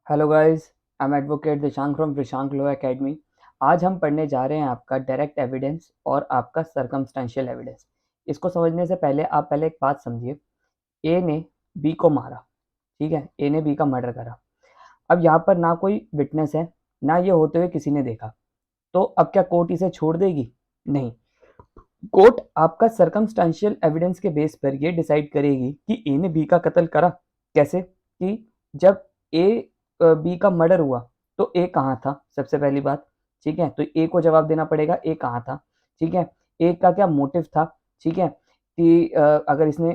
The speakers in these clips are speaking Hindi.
Hello guys, I am advocate Dishank from Vishank law academy. आज हम पढ़ने जा रहे हैं आपका डायरेक्ट एविडेंस और आपका सर्कमस्टेंशियल एविडेंस। इसको समझने से पहले आप पहले एक बात समझिए। ए ने बी को मारा, ठीक है, ए ने बी का मर्डर करा। अब यहाँ पर ना कोई विटनेस है, ना ये होते हुए किसी ने देखा, तो अब क्या कोर्ट इसे छोड़ देगी? नहीं। कोर्ट आपका सर्कमस्टेंशियल एविडेंस के बेस पर ये डिसाइड करेगी कि ए ने बी का कत्ल करा। कैसे? कि जब ए बी का मर्डर हुआ तो ए कहाँ था, सबसे पहली बात। ठीक है, तो ए को जवाब देना पड़ेगा ए कहाँ था। ठीक है, ए का क्या मोटिव था। ठीक है, कि अगर इसने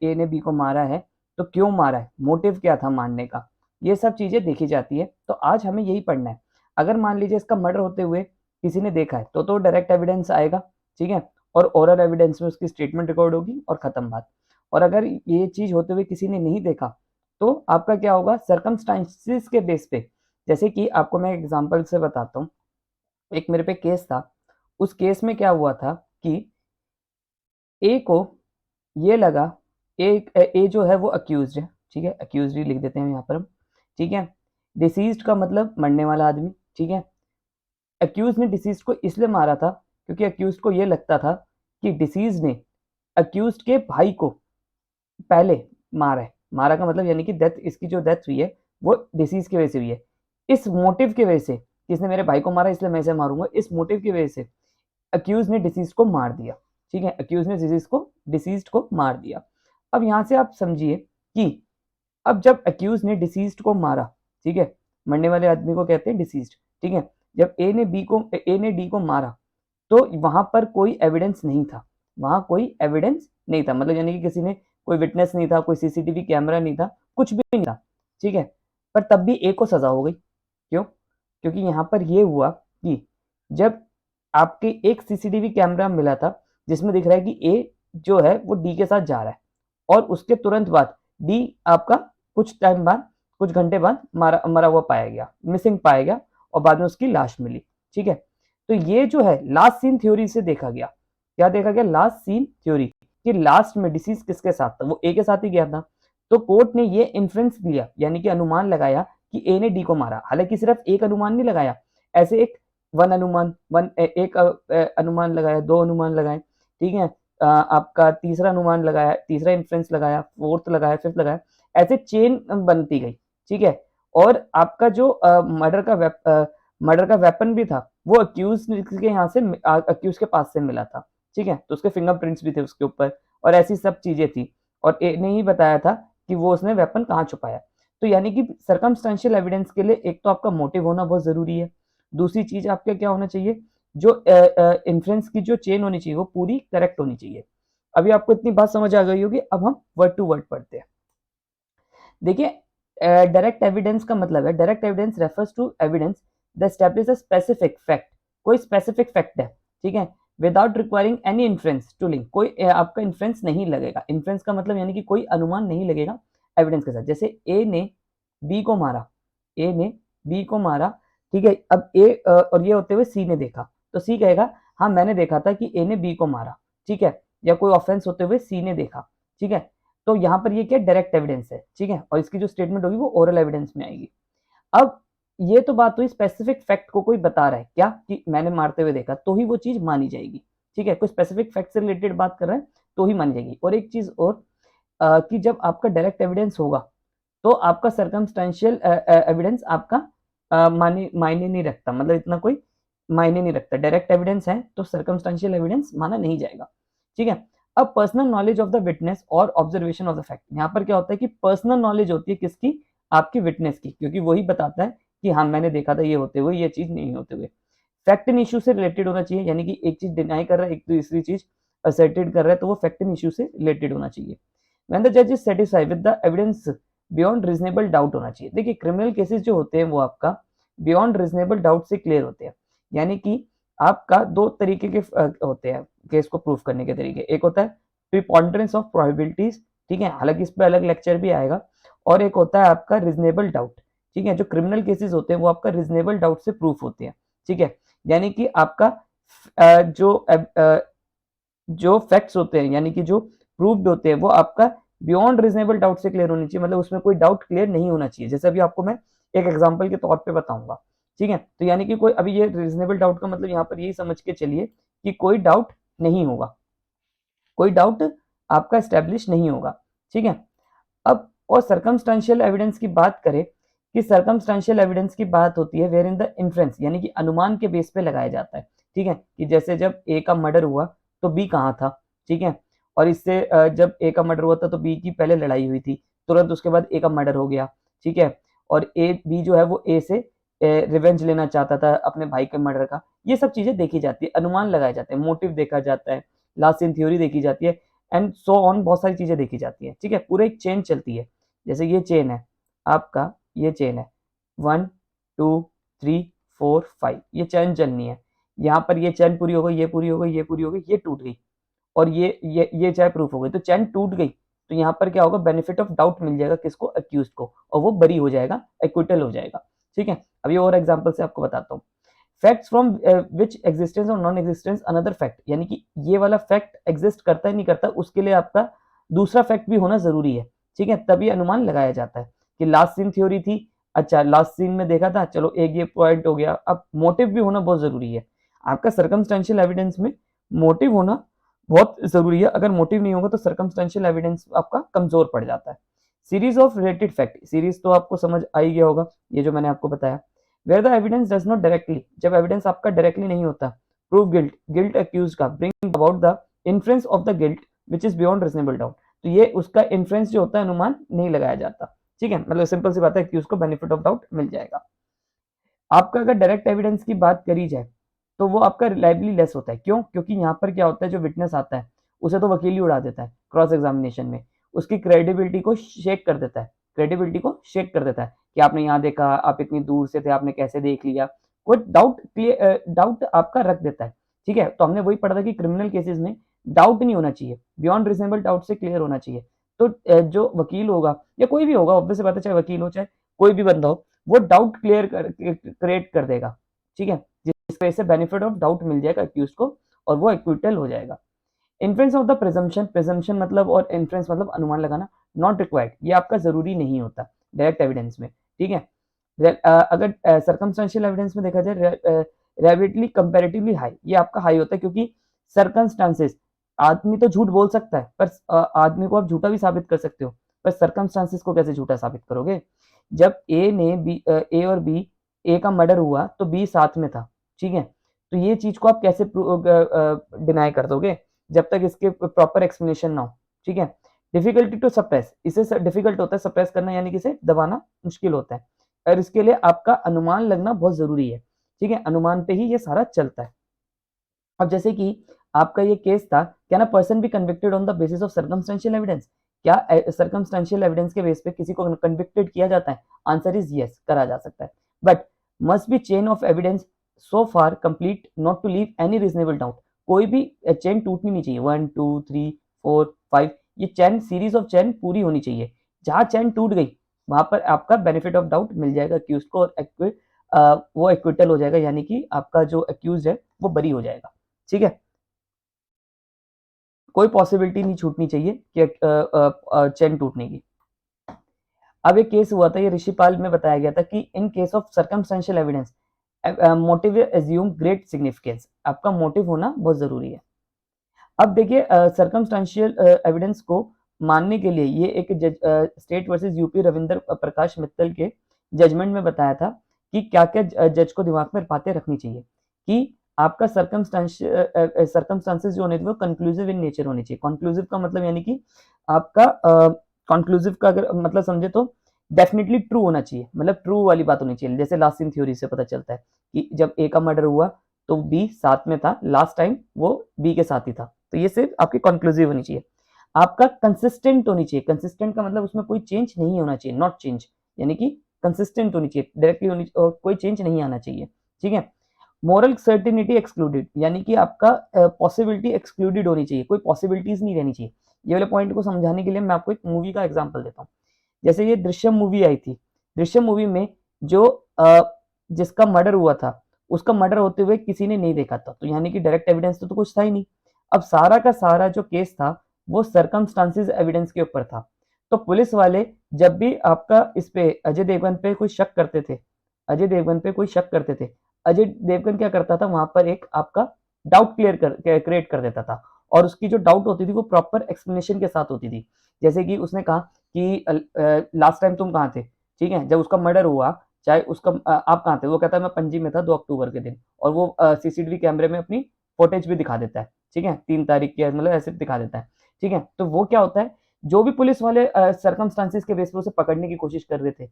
ए ने बी को मारा है तो क्यों मारा है, मोटिव क्या था मारने का, ये सब चीजें देखी जाती है। तो आज हमें यही पढ़ना है। अगर मान लीजिए इसका मर्डर होते हुए किसी ने देखा है तो डायरेक्ट एविडेंस आएगा। ठीक है, और ओरल एविडेंस में उसकी स्टेटमेंट रिकॉर्ड होगी और खत्म बात। और अगर ये चीज होते हुए किसी ने नहीं देखा तो आपका क्या होगा, सर्कमस्टांसेस के बेस पे। जैसे कि आपको मैं एग्जांपल से बताता हूँ। एक मेरे पे केस था। उस केस में क्या हुआ था कि ए को ये लगा, ए जो है वो अक्यूज्ड है। ठीक है, अक्यूज्ड ही लिख देते हैं यहाँ पर हम। ठीक है, डिसीज्ड का मतलब मरने वाला आदमी। ठीक है, अक्यूज ने डिसीज को इसलिए मारा था क्योंकि अक्यूज को ये लगता था कि डिसीज ने अक्यूज के भाई को पहले मारा है। मारा का मतलब यानी कि डेथ, इसकी जो डेथ हुई है वो डिसीज की वजह से हुई है। इस मोटिव की वजह से, किसने मेरे भाई को मारा इसलिए मैं इसे मारूंगा, इस मोटिव की वजह से अक्यूज ने डिसीज को मार दिया। ठीक है, अक्यूज ने डिसीज को मार दिया। अब यहां से आप समझिए कि अब जब अक्यूज ने डिसीज्ड को मारा, ठीक है, मरने वाले आदमी को कहते हैं डिसीज्ड। ठीक है, जब ए ने डी को मारा तो वहां पर कोई एविडेंस नहीं था। वहां कोई एविडेंस नहीं था, मतलब यानी कि किसी ने, कोई विटनेस नहीं था, कोई सीसीटीवी कैमरा नहीं था, कुछ भी नहीं था। ठीक है, पर तब भी ए को सजा हो गई। क्यों? क्योंकि यहां पर यह हुआ कि जब आपके एक सीसीटीवी कैमरा मिला था जिसमें दिख रहा है कि ए जो है वो डी के साथ जा रहा है, और उसके तुरंत बाद डी आपका कुछ टाइम बाद, कुछ घंटे बाद मरा हुआ पाया गया, मिसिंग पाया गया, और बाद में उसकी लाश मिली। ठीक है, तो ये जो है लास्ट सीन थ्योरी से देखा गया। क्या देखा गया? लास्ट सीन थ्योरी, कि लास्ट में डिसीज किसके साथ था, वो ए के साथ ही गया था। तो कोर्ट ने ये इन्फ्रेंस दिया, यानी कि अनुमान लगाया कि ए ने डी को मारा। हालांकि सिर्फ एक अनुमान नहीं लगाया, ऐसे एक वन अनुमान, एक अनुमान लगाया, दो अनुमान लगाए। ठीक है, आपका तीसरा अनुमान लगाया, तीसरा इन्फ्रेंस लगाया, फोर्थ लगाया, फिफ्थ लगाया, ऐसे चेन बनती गई। ठीक है, और आपका जो मर्डर का वेपन भी था वो अक्यूज के यहाँ से, अक्यूज के पास से मिला था। ठीक है, तो उसके फिंगरप्रिंट्स भी थे उसके ऊपर, और ऐसी सब चीजें थी। और ए ने ही बताया था कि वो उसने वेपन कहाँ छुपाया। तो यानी कि सर्कमस्टेंशियल एविडेंस के लिए एक तो आपका मोटिव होना बहुत जरूरी है। दूसरी चीज आपका क्या होना चाहिए, जो इन्फ्रेंस की जो चेन होनी चाहिए वो पूरी करेक्ट होनी चाहिए। अभी आपको इतनी बात समझ आ गई होगी। अब हम वर्ड टू वर्ड पढ़ते हैं। देखिए, डायरेक्ट एविडेंस का मतलब है, direct evidence refers to evidence that establish a specific fact. कोई स्पेसिफिक फैक्ट है, ठीक है, without requiring any inference to link. कोई आपका इन्फ्रेंस नहीं लगेगा। इन्फ्रेंस का मतलब यानी कि कोई अनुमान नहीं लगेगा एविडेंस के साथ। जैसे ए ने बी को मारा, ए ने बी को मारा, ठीक है। अब ए और ये होते हुए सी ने देखा, तो सी कहेगा हाँ मैंने देखा था कि ए ने बी को मारा। ठीक है, या कोई ऑफेंस होते हुए सी ने देखा। ठीक है, तो यहाँ पर ये क्या डायरेक्ट एविडेंस है। ठीक है, और इसकी जो स्टेटमेंट होगी वो ओरल एविडेंस में आएगी। अब ये तो बात हुई स्पेसिफिक फैक्ट को कोई बता रहा है क्या, कि मैंने मारते हुए देखा, तो ही वो चीज मानी जाएगी। ठीक है, कोई स्पेसिफिक फैक्ट से रिलेटेड बात कर रहे हैं तो ही मानी जाएगी। और एक चीज और, कि जब आपका डायरेक्ट एविडेंस होगा तो आपका सर्कमस्टेंशियल एविडेंस आपका मायने नहीं रखता, मतलब इतना कोई मायने नहीं रखता। डायरेक्ट एविडेंस है तो सर्कमस्टेंशियल एविडेंस माना नहीं जाएगा। ठीक है, अब personal knowledge of the witness और ऑब्जर्वेशन ऑफ द फैक्ट। यहाँ पर क्या होता है कि पर्सनल नॉलेज होती है किसकी, आपकी विटनेस की, क्योंकि वही बताता है कि हाँ मैंने देखा था ये होते हुए, ये चीज नहीं होते हुए। फैक्ट इन इशू से रिलेटेड होना चाहिए, यानी कि एक चीज डिनाई कर रहा है, एक दूसरी चीज असर्टेड कर रहा है, तो वो फैक्ट इन इशू से रिलेटेड होना चाहिए। व्हेन द जज is satisfied with the evidence beyond reasonable doubt होना चाहिए। देखिए, क्रिमिनल केसेस जो होते हैं वो आपका बियॉन्ड रीजनेबल डाउट से क्लियर होते हैं। यानी कि आपका दो तरीके के होते हैं केस को प्रूफ करने के तरीके। एक होता है प्रीपॉन्डरेंस ऑफ प्रोबेबिलिटीज, ठीक है, हालांकि इस पर अलग लेक्चर भी आएगा। और एक होता है आपका रीजनेबल डाउट। ठीक है, जो क्रिमिनल केसेस होते हैं वो आपका रीजनेबल डाउट से प्रूफ होते हैं। ठीक है, यानी कि आपका जो फैक्ट्स होते हैं, यानी कि जो प्रूव्ड होते हैं, वो आपका बियॉन्ड रीजनेबल डाउट से क्लियर होनी चाहिए, मतलब उसमें कोई डाउट क्लियर नहीं होना चाहिए। जैसे अभी आपको मैं एक एग्जाम्पल के तौर पे बताऊंगा, ठीक है। तो यानी कि कोई अभी ये रीजनेबल डाउट का मतलब यहाँ पर यही समझ के चलिए कि कोई डाउट नहीं होगा, कोई डाउट आपका स्टैब्लिश नहीं होगा, ठीक है। अब और सर्कमस्टेंशियल एविडेंस की बात करें कि सर्कमस्टेंशियल एविडेंस की बात होती है वेयर इन द इन्फ्रेंस, यानी कि अनुमान के बेस पे लगाया जाता है, ठीक है। कि जैसे जब ए का मर्डर हुआ तो बी कहाँ था, ठीक है। और इससे जब ए का मर्डर हुआ था तो बी की पहले लड़ाई हुई थी, तुरंत उसके बाद ए का मर्डर हो गया, ठीक है। और ए बी जो है वो ए से रिवेंज लेना चाहता था अपने भाई के मर्डर का। ये सब चीजें देखी जाती है, अनुमान लगाए जाते हैं, मोटिव देखा जाता है, लास्ट सीन थ्योरी देखी जाती है, एंड सो ऑन, बहुत सारी चीजें देखी जाती है, ठीक है। पूरे एक चेन चलती है। जैसे ये चेन है आपका, ये चेन है 1 2 3 4 5, ये चेन चलनी है। यहाँ पर ये चेन पूरी हो गई, ये पूरी हो गई, ये पूरी हो गई, ये टूट गई, और ये चाहे प्रूफ हो गई, तो चेन टूट गई। तो यहाँ पर क्या होगा, बेनिफिट ऑफ डाउट मिल जाएगा किसको, अक्यूज को, और वो बरी हो जाएगा, एक्विटल हो जाएगा, ठीक है। अभी और एग्जाम्पल से आपको बताता हूँ। फैक्ट्स फ्रॉम विच एग्जिस्टेंस और नॉन एग्जिस्टेंस अनदर फैक्ट, यानी कि ये वाला फैक्ट एग्जिस्ट करता है नहीं करता, उसके लिए आपका दूसरा फैक्ट भी होना जरूरी है, ठीक है। तभी अनुमान लगाया जाता है कि लास्ट सीन थ्योरी थी, अच्छा लास्ट सीन में देखा था, चलो एक ये पॉइंट हो गया। अब मोटिव भी होना बहुत जरूरी है आपका सर्कमस्टेंशियल एविडेंस में, मोटिव होना बहुत जरूरी है। अगर मोटिव नहीं होगा तो सर्कमस्टेंशियल एविडेंस आपका कमजोर पड़ जाता है। Series of related fact, series तो आपको समझ आ ही गया होगा, ये जो मैंने आपको बताया। Where the evidence does not directly, जब एविडेंस आपका डायरेक्टली नहीं होता, प्रूव गिल्ट, गिल्ट अक्यूज का, bring about the inference of the guilt which is beyond reasonable doubt, तो ये उसका इन्फ्रेंस जो होता है, अनुमान नहीं लगाया जाता, ठीक है। मतलब सिंपल सी बात है, अक्यूज को बेनिफिट ऑफ डाउट मिल जाएगा। आपका अगर डायरेक्ट एविडेंस की बात करी जाए तो वो आपका रिलायबली लेस होता है, क्यों? क्योंकि यहाँ पर क्या होता है, जो विटनेस आता है उसे तो वकील ही उड़ा देता है क्रॉस एग्जामिनेशन में, उसकी क्रेडिबिलिटी को शेक कर देता है, क्रेडिबिलिटी को शेक कर देता है कि आपने यहाँ देखा, आप इतनी दूर से थे, आपने कैसे देख लिया, कोई डाउट क्लियर, डाउट आपका रख देता है, ठीक है। तो हमने वही पढ़ा था कि क्रिमिनल केसेस में डाउट नहीं होना चाहिए, बियॉन्ड रिजनेबल डाउट से क्लियर होना चाहिए। तो जो वकील होगा या कोई भी होगा, ऑब्वियस बात है, चाहे वकील हो चाहे कोई भी बंदा हो, वो डाउट क्रिएट कर देगा, ठीक है, जिस वजह से बेनिफिट ऑफ डाउट मिल जाएगा अक्यूज को और वो एक्विटल हो जाएगा। Inference of the presumption, presumption मतलब और इन्फ्रेंस मतलब अनुमान लगाना, नॉट रिक्वायर्ड, ये आपका जरूरी नहीं होता डायरेक्ट एविडेंस में, ठीक है। अगर सर्कमस्टेंशियल एविडेंस में देखा जाए, रेबिलिटी कंपैरेटिवली हाई, ये आपका हाई होता है क्योंकि सर्कमस्टांसेस, आदमी तो झूठ बोल सकता है पर आदमी को आप झूठा भी साबित कर सकते हो, पर सर्कमस्टांसेस को कैसे झूठा साबित करोगे? जब ए और बी, ए का मर्डर हुआ तो बी साथ में था, ठीक है। तो ये चीज को आप कैसे डिनाई कर दोगे जब तक इसके प्रॉपर एक्सप्लेनेशन ना हो, ठीक है। डिफिकल्टी टू सप्रेस, इसे डिफिकल्ट होता है सप्रेस करना, यानी कि इसे दबाना मुश्किल होता है, और इसके लिए आपका अनुमान लगना बहुत जरूरी है, ठीक है। अनुमान पे ही ये सारा चलता है। अब जैसे कि आपका ये केस था, क्या ना person be convicted on the basis of circumstantial evidence, क्या सर्कमस्टेंशियल एविडेंस के बेस पे किसी को कन्विक्टेड किया जाता है? आंसर इज यस, करा जा सकता है, but must be chain of evidence so far complete not to leave any reasonable doubt, कोई भी चेन टूटनी नहीं चाहिए, 1 2 3 4 5, ये चेन, सीरीज ऑफ चेन पूरी होनी चाहिए। जहां चेन टूट गई वहां पर आपका बेनिफिट ऑफ डाउट मिल जाएगा अक्यूज को, और वो एक्विटल हो जाएगा, यानी कि आपका जो अक्यूज है वो बरी हो जाएगा, ठीक है। कोई पॉसिबिलिटी नहीं छूटनी चाहिए कि चेन टूटने की। अब एक केस हुआ था, ये ऋषिपाल में बताया गया था कि in case of circumstantial evidence motive assume great significance, आपका मोटिव होना बहुत जरूरी है। अब देखिए सर्कमस्टेंशियल एविडेंस को मानने के लिए ये एक स्टेट वर्सेस यूपी रविंदर प्रकाश मित्तल के जजमेंट में बताया था कि क्या क्या जज को दिमाग में बातें रखनी चाहिए कि आपका सर्कमस्टांसेस जो होने चाहिए वो कंक्लूसिव इन नेचर होनी चाहिए। कंक्लूसिव का मतलब यानी कि आपका कंक्लूसिव का अगर मतलब समझे तो डेफिनेटली ट्रू होना चाहिए, मतलब ट्रू वाली बात होनी चाहिए। जैसे लास्ट सीन थ्योरी से पता चलता है कि जब ए का मर्डर हुआ तो बी साथ में था, लास्ट टाइम वो बी के साथ ही था, तो ये सिर्फ आपकी कंक्लूसिव होनी चाहिए। आपका कंसिस्टेंट होनी चाहिए, कंसिस्टेंट का मतलब उसमें कोई चेंज नहीं होना चाहिए, नॉट चेंज, यानी कि कंसिस्टेंट होनी चाहिए, डायरेक्टली होनी, और कोई चेंज नहीं आना चाहिए, ठीक है। मोरल सर्टिनिटी एक्सक्लूडेड, यानी कि आपका पॉसिबिलिटी एक्सक्लूडेड होनी चाहिए, कोई पॉसिबिलिटीज नहीं रहनी चाहिए। ये वाले पॉइंट को समझाने के लिए मैं आपको एक मूवी का एग्जांपल देता हूँ। जैसे ये दृश्यम मूवी आई थी, दृश्यम मूवी में जो जिसका मर्डर हुआ था उसका मर्डर होते हुए किसी ने नहीं देखा था, तो यानी कि डायरेक्ट एविडेंस तो कुछ था ही नहीं। अब सारा का सारा जो केस था वो सर्कमस्टांसेस एविडेंस के ऊपर था, तो तो पुलिस वाले जब भी आपका इस पे अजय देवगन पे कोई शक करते थे, अजय देवगन पे कोई शक करते थे, अजय देवगन क्या करता था, वहां पर एक आपका डाउट क्रिएट कर देता था, और उसकी जो डाउट होती थी वो प्रॉपर एक्सप्लेनेशन के साथ होती थी। जैसे कि उसने कहा कि लास्ट टाइम तुम कहाँ थे, ठीक है, जब उसका मर्डर हुआ, चाहे उसका आप कहाँ थे, वो कहता है मैं पणजी में था 2 अक्टूबर के दिन, और वो सीसीटीवी कैमरे में अपनी फुटेज भी दिखा देता है, ठीक है, 3 तारीख की, मतलब ऐसे दिखा देता है, ठीक है। तो वो क्या होता है, जो भी पुलिस वाले सरकमस्टांसिस के बेस पे उसे पकड़ने की कोशिश कर रहे थे,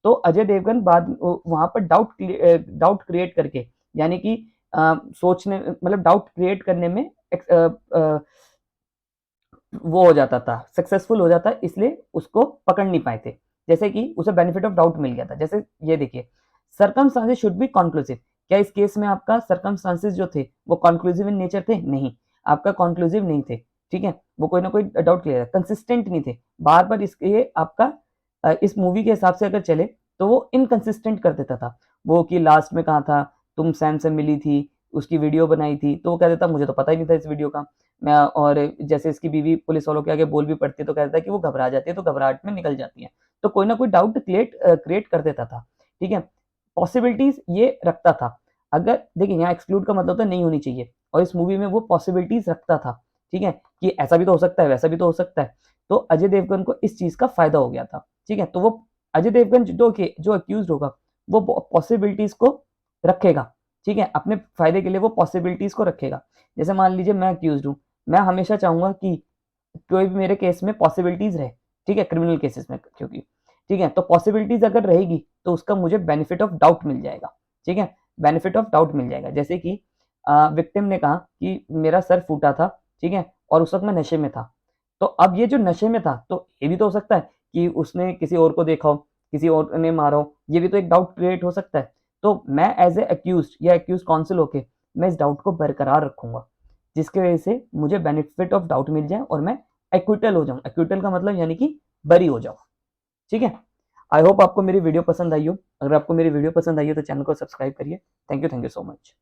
तो अजय देवगन बाद वहां पर डाउट क्रिएट करके, यानी कि सोचने, मतलब डाउट क्रिएट करने में वो हो जाता था, सक्सेसफुल हो जाता, इसलिए उसको पकड़ नहीं पाए थे। जैसे कि उसे बेनिफिट ऑफ डाउट मिल गया था। जैसे ये देखिए, सर्कमस्टांसेस शुड बी कॉन्क्लूसिव। क्या इस केस में आपका सर्कमस्टांसेस जो थे वो कॉन्क्लूसिव इन नेचर थे? नहीं, आपका कॉन्क्लूसिव नहीं थे, ठीक है, वो कोई ना कोई डाउट क्लियर, कंसिस्टेंट नहीं थे, बार बार इसके आपका इस मूवी के हिसाब से अगर चले तो वो इनकंसिस्टेंट कर देता था। वो कि लास्ट में कहा था, तुम सैम से मिली थी, उसकी वीडियो बनाई थी, तो वो कह देता मुझे तो पता ही नहीं था इस वीडियो का। मैं, और जैसे इसकी बीवी पुलिस वालों के आगे बोल भी पड़ती है तो कहता है कि वो घबरा जाती है, तो घबराहट में निकल जाती है। तो कोई ना कोई डाउट क्रिएट कर देता था, ठीक है, पॉसिबिलिटीज ये रखता था। अगर देखिए, यहाँ एक्सक्लूड का मतलब होता है नहीं होनी चाहिए, और इस मूवी में वो पॉसिबिलिटीज रखता था, ठीक है, कि ऐसा भी तो हो सकता है, वैसा भी तो हो सकता है। तो अजय देवगन को इस चीज का फायदा हो गया था, ठीक है। तो वो अजय देवगन जो अक्यूज होगा वो पॉसिबिलिटीज को रखेगा, ठीक है, अपने फायदे के लिए वो पॉसिबिलिटीज को रखेगा। जैसे मान लीजिए मैं अक्यूज हूँ, मैं हमेशा चाहूंगा कि कोई भी मेरे केस में पॉसिबिलिटीज रहे, ठीक है, क्रिमिनल केसेस में, क्योंकि ठीक है, तो पॉसिबिलिटीज अगर रहेगी तो उसका मुझे बेनिफिट ऑफ डाउट मिल जाएगा, ठीक है, बेनिफिट ऑफ डाउट मिल जाएगा। जैसे कि विक्टिम ने कहा कि मेरा सर फूटा था, ठीक है, और उस वक्त मैं नशे में था। तो अब ये जो नशे में था, तो ये भी तो हो सकता है कि उसने किसी और को देखा हो, किसी और ने मारा हो, ये भी तो एक डाउट क्रिएट हो सकता है। तो मैं एज ए अक्यूज या अक्यूज काउंसिल होके मैं इस डाउट को बरकरार रखूंगा, जिसकी वजह से मुझे बेनिफिट ऑफ डाउट मिल जाए और मैं एक्विटल हो जाऊं। एक्विटल का मतलब यानी कि बरी हो जाऊं, ठीक है। आई होप आपको मेरी वीडियो पसंद आई हो। अगर आपको मेरी वीडियो पसंद आई हो तो चैनल को सब्सक्राइब करिए। Thank you so much.